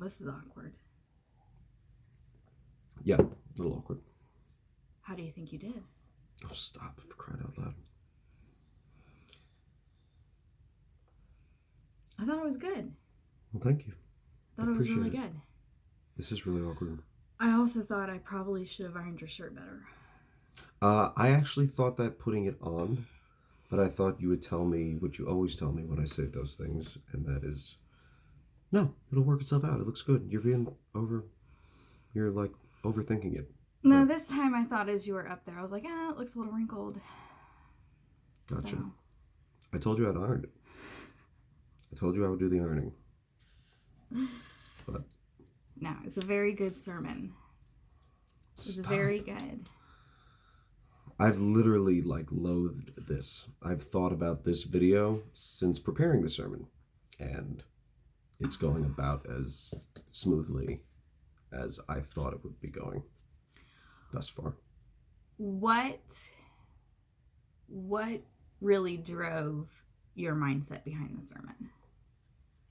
this is awkward. Yeah, a little awkward. How do you think you did? Oh, stop, for crying out loud. I thought it was good. Well, thank you. I thought it was really good. This is really awkward. I also thought I probably should have ironed your shirt better. I actually thought that putting it on, but I thought you would tell me what you always tell me when I say those things, and that is, no, it'll work itself out. It looks good. You're like overthinking it. No, this time I thought as you were up there, I was like, it looks a little wrinkled. Gotcha. So. I told you I'd iron it. I told you I would do the ironing. But no, it's a very good sermon. It's very good. I've literally loathed this. I've thought about this video since preparing the sermon, and it's going about as smoothly as I thought it would be going thus far. What really drove your mindset behind the sermon?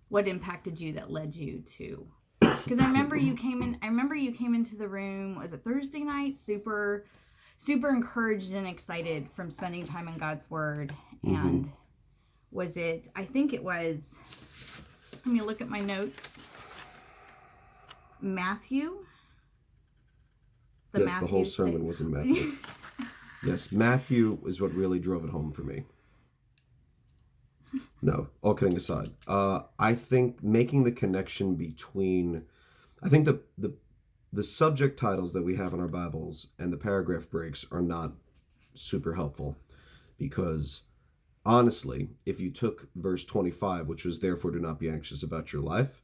What impacted you that led you to? Because I remember you came into the room, was it Thursday night? Super encouraged and excited from spending time in God's Word. And was it, I think it was, let me look at my notes. Matthew? The whole sermon was in Matthew. Yes, Matthew is what really drove it home for me. No, all kidding aside. I think making the connection between, I think the subject titles that we have in our Bibles and the paragraph breaks are not super helpful, because honestly, if you took verse 25, which was therefore do not be anxious about your life,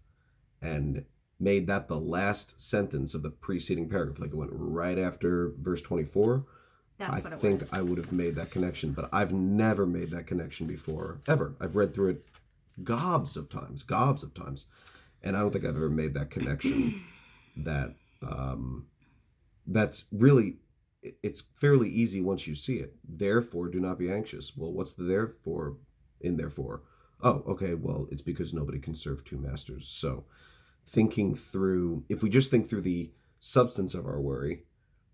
and made that the last sentence of the preceding paragraph, like it went right after verse 24, I think I would have made that connection, but I've never made that connection before, ever. I've read through it gobs of times, and I don't think I've ever made that connection that that's really, it's fairly easy once you see it. Therefore, do not be anxious. Well, what's the therefore in therefore? Oh, okay, well, it's because nobody can serve two masters. So thinking through, if we just think through the substance of our worry,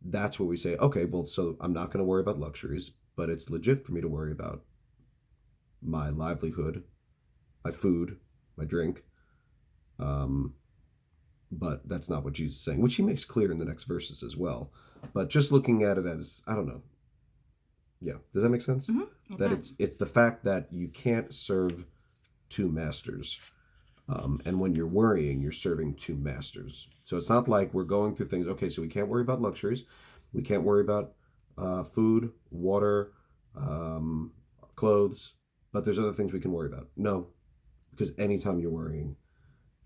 that's where we say, okay, well, so I'm not going to worry about luxuries, but it's legit for me to worry about my livelihood, my food, my drink. But that's not what Jesus is saying, which he makes clear in the next verses as well. But just looking at it as, I don't know. Yeah. Does that make sense? Mm-hmm. It's the fact that you can't serve two masters. And when you're worrying, you're serving two masters. So it's not like we're going through things, okay, so we can't worry about luxuries. We can't worry about food, water, clothes, but there's other things we can worry about. No, because anytime you're worrying,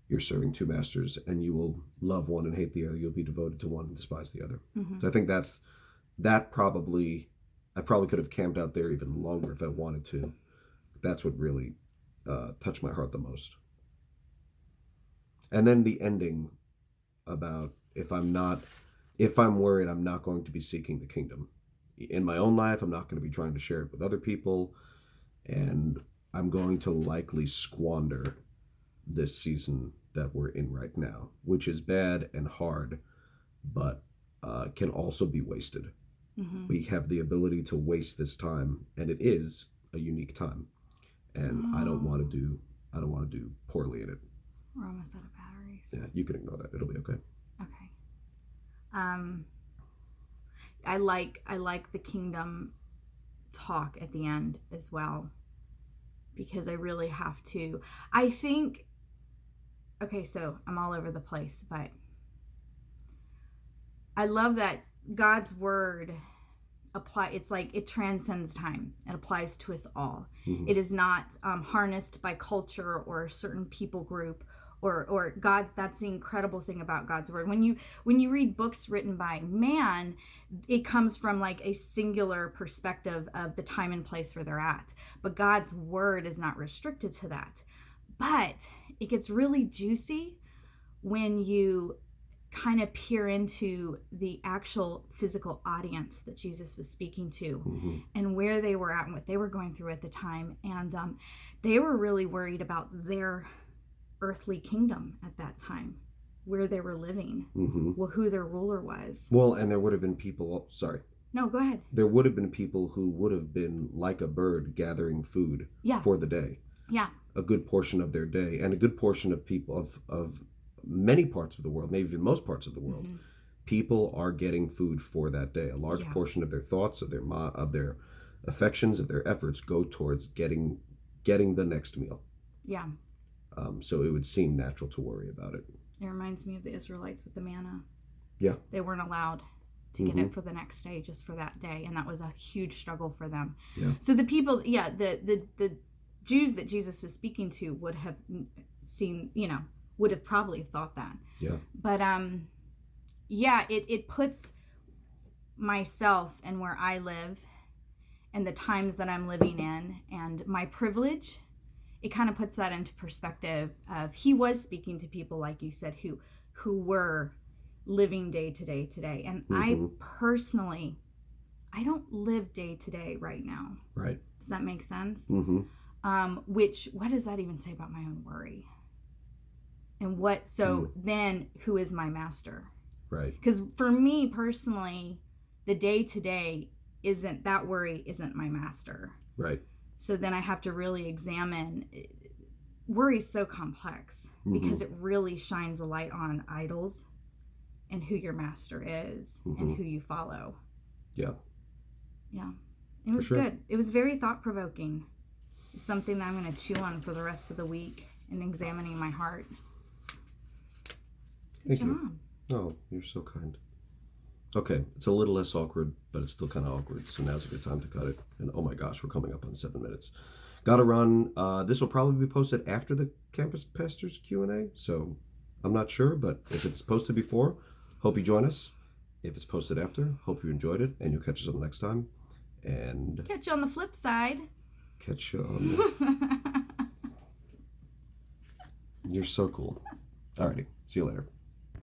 you're serving two masters, and you will love one and hate the other. You'll be devoted to one and despise the other. Mm-hmm. So I think I probably could have camped out there even longer if I wanted to. That's what really touched my heart the most. And then the ending about if I'm worried, I'm not going to be seeking the kingdom. In my own life, I'm not going to be trying to share it with other people. And I'm going to likely squander this season that we're in right now, which is bad and hard, but can also be wasted. Mm-hmm. We have the ability to waste this time, and it is a unique time. And I don't want to do poorly in it. We're almost out of batteries. Yeah, you can ignore that. It'll be okay. Okay. I like the kingdom talk at the end as well, because I really have to. I think, okay, so I'm all over the place, but I love that God's word it's like it transcends time. It applies to us all. Mm-hmm. It is not harnessed by culture or a certain people group or God's. That's the incredible thing about God's word. When you read books written by man, it comes from like a singular perspective of the time and place where they're at. But God's word is not restricted to that. But it gets really juicy when you kind of peer into the actual physical audience that Jesus was speaking to, mm-hmm. and where they were at and what they were going through at the time. And they were really worried about their earthly kingdom at that time. where they were living, Mm-hmm. who their ruler was. Well, and there would have been people, sorry. No, go ahead. There would have been people who would have been like a bird gathering food for the day. Yeah. A good portion of their day, and a good portion of people of many parts of the world, maybe even most parts of the world, people are getting food for that day. A large portion of their thoughts, of their affections, of their efforts go towards getting the next meal. Yeah. So it would seem natural to worry about it. It reminds me of the Israelites with the manna. Yeah. They weren't allowed to get it for the next day, just for that day, and that was a huge struggle for them. Yeah. So the people, the Jews that Jesus was speaking to would have seen, would have probably thought that. Yeah. But it puts myself and where I live and the times that I'm living in and my privilege. It kind of puts that into perspective of he was speaking to people, like you said, who were living day to day today. And I personally, I don't live day to day right now. Right. Does that make sense? Mm-hmm. What does that even say about my own worry? And then who is my master? Right. Because for me personally, the day to day that worry isn't my master. Right. So then I have to really examine. Worry is so complex because it really shines a light on idols and who your master is and who you follow. Yeah. Yeah. It was good. It was very thought-provoking. Something that I'm going to chew on for the rest of the week and examining my heart. Thank you. Oh, you're so kind. Okay, it's a little less awkward, but it's still kind of awkward. So now's a good time to cut it. And oh my gosh, we're coming up on 7 minutes. Gotta run. This will probably be posted after the Campus Pastors Q&A. So I'm not sure, but if it's posted before, hope you join us. If it's posted after, hope you enjoyed it. And you'll catch us on the next time. And catch you on the flip side. Catch you on the... You're so cool. Alrighty, see you later.